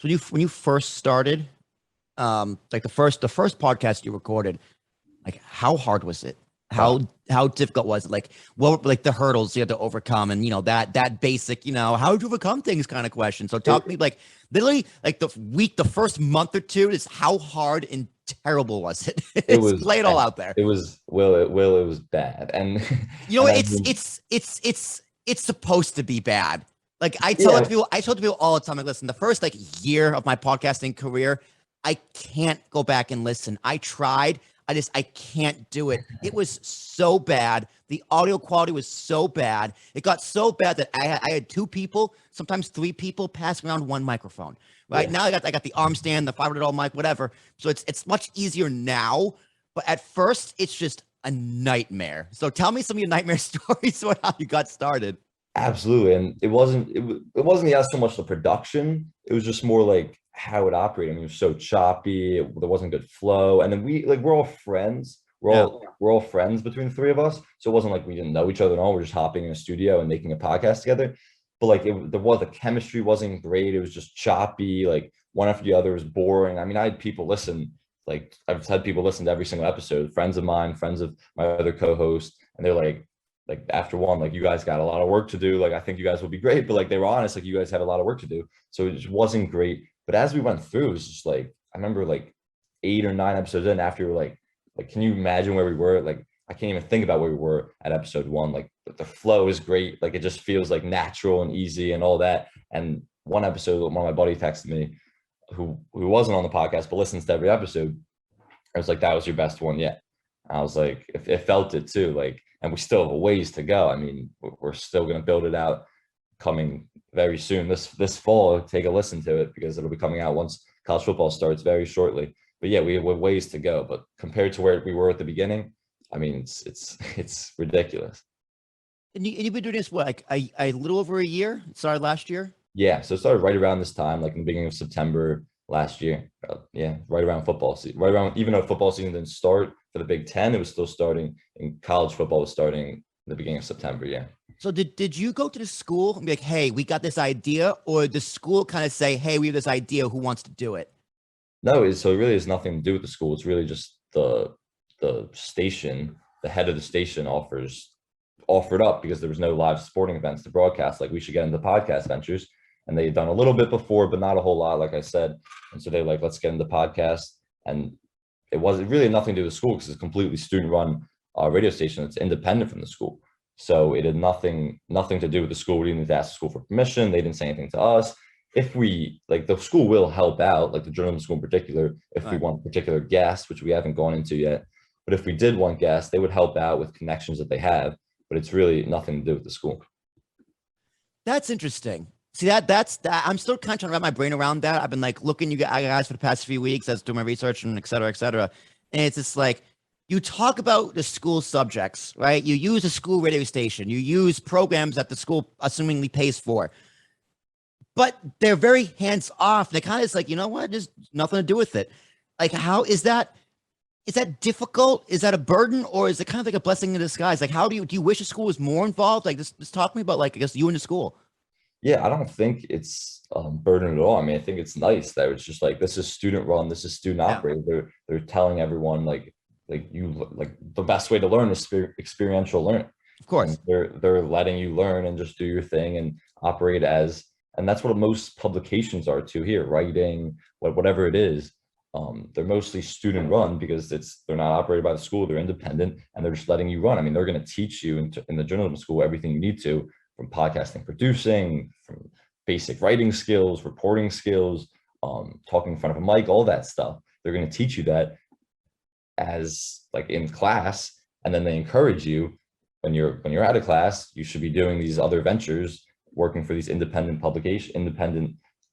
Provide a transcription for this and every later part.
So when you first started, like the first podcast you recorded, like how hard was it? Oh, How difficult was it? Like what were, like the hurdles you had to overcome, and that basic, how to overcome things kind of question. So talk to me, it, like literally like the first month or two is how hard and terrible was it? it It's was lay it all bad. out there. It was it was bad. And and I It's mean, it's supposed to be bad. Like yeah, I tell people all the time, like, listen, the first like year of my podcasting career, I can't go back and listen. I tried. I can't do it. It was so bad. The audio quality was so bad. It got so bad that I had two people, sometimes three people passing around one microphone. Right yeah. now, I got the arm stand, the $500 mic, whatever. So it's much easier now. But at first, it's just a nightmare. So tell me some of your nightmare stories about how you got started. Absolutely. And it wasn't yeah, so much the production. It was just more like how it operated. I mean, it was so choppy. There wasn't good flow. And then we're all friends. Yeah. We're all friends between the three of us. So it wasn't like we didn't know each other at all. We're just hopping in a studio and making a podcast together. But like the chemistry wasn't great. It was just choppy. Like one after the other was boring. I mean, I had people listen. Like I've had people listen to every single episode. Friends of mine, friends of my other co-hosts, and they're like after one, like you guys got a lot of work to do. Like I think you guys will be great, but like they were honest, like you guys had a lot of work to do. So it just wasn't great. But as we went through, it was just like I remember like 8 or 9 episodes in after we were like can you imagine where we were? Like I can't even think about where we were at episode one. Like the flow is great. Like it just feels like natural and easy and all that. And one episode, one of my buddy texted me who wasn't on the podcast but listens to every episode. I was like, that was your best one yet. I was like, it felt it too. Like, and we still have a ways to go. I mean, we're still going to build it out coming very soon. This fall, take a listen to it because it'll be coming out once college football starts very shortly. But yeah, we have ways to go. But compared to where we were at the beginning, I mean, it's ridiculous. And you've been doing this what, like a little over a year? It started last year. Yeah, so it started right around this time, like in the beginning of September last year. Yeah, right around football season, right around even though football season didn't start for the Big Ten, it was still starting. And college football was starting the beginning of September. Yeah. So did you go to the school and be like, hey, we got this idea, or the school kind of say, hey, we have this idea, who wants to do it? No, so it really has nothing to do with the school. It's really just the station, the head of the station offered up because there was no live sporting events to broadcast. Like we should get into podcast ventures. And they had done a little bit before, but not a whole lot, like I said. And so they like, let's get into podcast. And it wasn't really nothing to do with the school because it's a completely student-run radio station that's independent from the school. So it had nothing to do with the school. We didn't need to ask the school for permission. They didn't say anything to us. If we like, the school will help out, like the journalism school in particular, if we Right. want particular guests, which we haven't gone into yet. But if we did want guests, they would help out with connections that they have. But it's really nothing to do with the school. That's interesting. See that's that. I'm still kind of trying to wrap my brain around that. I've been like looking you guys for the past few weeks as doing my research and et cetera, et cetera. And it's just like you talk about the school subjects, right? You use a school radio station, you use programs that the school assumingly pays for, but they're very hands off. They kind of it's like, you know what, there's nothing to do with it. Like, how is that? Is that difficult? Is that a burden, or is it kind of like a blessing in disguise? Like, how do you wish a school was more involved? Like, just talk to me about like I guess you in the school. Yeah, I don't think it's burden at all. I mean, I think it's nice that it's just like this is student run, this is student Yeah, operated. They're telling everyone like the best way to learn is experiential learning, of and course. they're letting you learn and just do your thing and operate as, and that's what most publications are too here, writing, whatever it is. They're mostly student run because they're not operated by the school, they're independent, and they're just letting you run. I mean, they're going to teach you in the journalism school everything you need to from podcasting, producing, from basic writing skills, reporting skills, talking in front of a mic, all that stuff. They're going to teach you that as like in class, and then they encourage you when you're out of class, you should be doing these other ventures, working for these independent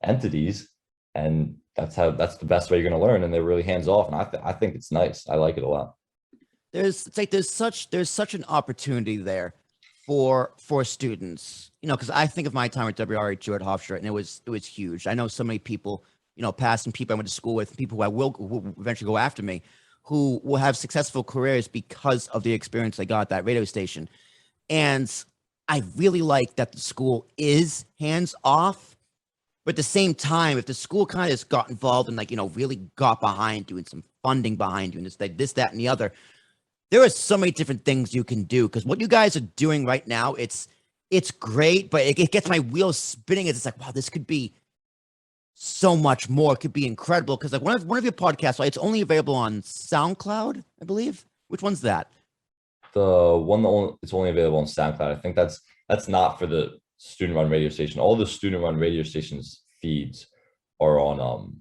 entities, and that's the best way you're going to learn. And they're really hands off, and I think it's nice. I like it a lot. There's such an opportunity there for students, because I think of my time at WRHU at Hofstra, and it was huge. I know so many people, past and people I went to school with, people who will eventually go after me, who will have successful careers because of the experience they got at that radio station. And I really like that the school is hands off, But at the same time, if the school kind of just got involved and like, really got behind you and some funding behind you and this, that, and the other, there are so many different things you can do. Because what you guys are doing right now, it's great, but it gets my wheels spinning. It's like, wow, this could be so much more. It could be incredible. Because like one of your podcasts, right, it's only available on SoundCloud, I believe. Which one's that? The one it's only available on SoundCloud. I think that's not for the student-run radio station. All the student-run radio stations feeds are on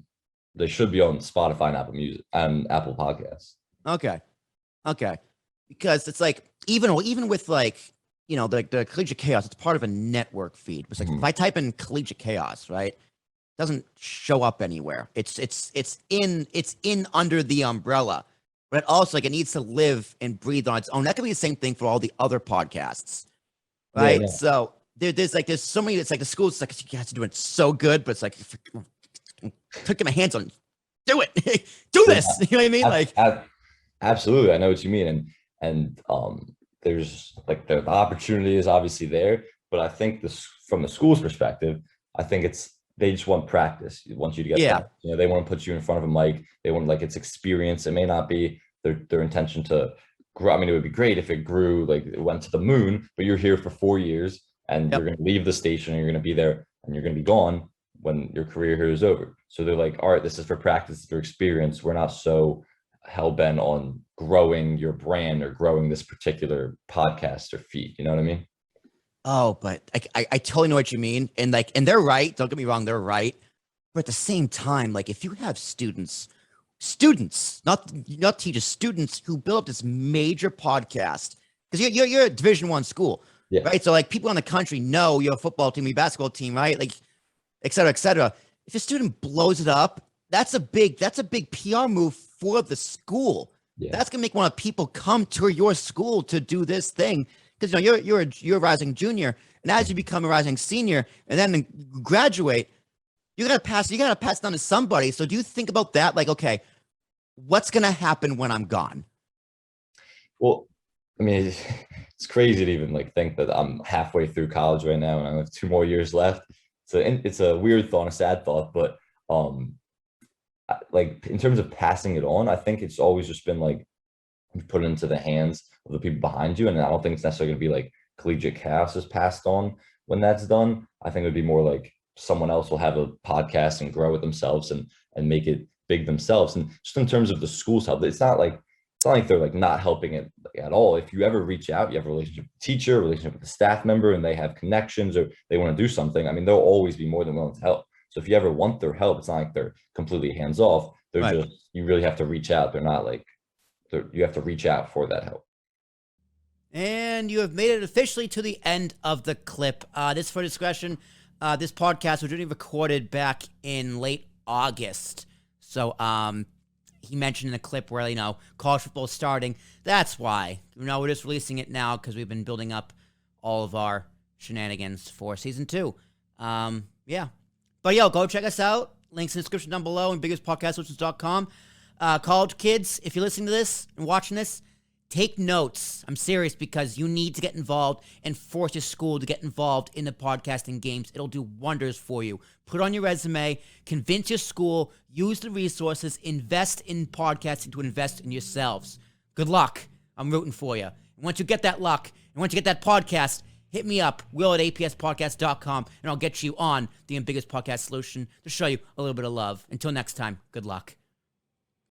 they should be on Spotify and Apple Music and Apple Podcasts. Okay. Because it's like even with like the Collegiate Chaos, it's part of a network feed. It's like if I type in Collegiate Chaos, right, it doesn't show up anywhere. It's in under the umbrella, but also like it needs to live and breathe on its own. That could be the same thing for all the other podcasts, right? Yeah. So there's so many. It's like the school's like, you guys are doing so good, but it's like, get my hands on, do it, do this. You know what I mean? Like, absolutely, I know what you mean, and there's like the opportunity is obviously there, but I think from the school's perspective, I think they just want practice. They want you to get practice. They want to put you in front of a mic. They want like it's experience. It may not be their intention to grow. I mean, it would be great if it grew, like it went to the moon, but you're here for 4 years and you're going to leave the station and you're going to be there and you're going to be gone when your career here is over. So they're like, all right, this is for practice, for experience. We're not so hell-bent on growing your brand or growing this particular podcast or feed. You know what I mean? Oh, but I totally know what you mean. And they're right. Don't get me wrong. They're right. But at the same time, like if you have students, not teachers, students who build up this major podcast, because you're a Division I school, right? So like people in the country know your football team, your basketball team, right? Like, et cetera, et cetera. If a student blows it up, that's a big PR move for the school. Yeah. That's gonna make one of people come to your school to do this thing. Because you're a rising junior, and as you become a rising senior, and then graduate, you gotta pass down to somebody. So do you think about that? Like, okay, what's gonna happen when I'm gone? Well, I mean, it's crazy to even like think that I'm halfway through college right now, and I have 2 more years left. So it's a weird thought, a sad thought, but like in terms of passing it on, I think it's always just been like you put it into the hands of the people behind you, and I don't think it's necessarily going to be like Collegiate Chaos is passed on when that's done. I think it would be more like someone else will have a podcast and grow it themselves and make it big themselves. And just in terms of the school's help, it's not like they're like not helping it at all. If you ever reach out, you have a relationship with the teacher, a relationship with the staff member, and they have connections or they want to do something, I mean, they'll always be more than willing to help. So if you ever want their help, it's not like they're completely hands off. They're right. Just, you really have to reach out. They're not like, you have to reach out for that help. And you have made it officially to the end of the clip. This for discretion. This podcast was really recorded back in late August. So he mentioned in the clip where, college football is starting. That's why. We're just releasing it now because we've been building up all of our shenanigans for season 2. Yeah. But go check us out. Links in the description down below and biggestpodcastsolutions.com. College kids, if you're listening to this and watching this, take notes. I'm serious because you need to get involved and force your school to get involved in the podcasting games. It'll do wonders for you. Put on your resume, convince your school, use the resources, invest in podcasting to invest in yourselves. Good luck. I'm rooting for you. And once you get that luck, and once you get that podcast, hit me up, will@apspodcast.com, and I'll get you on the Ambiguous Podcast Solution to show you a little bit of love. Until next time, good luck.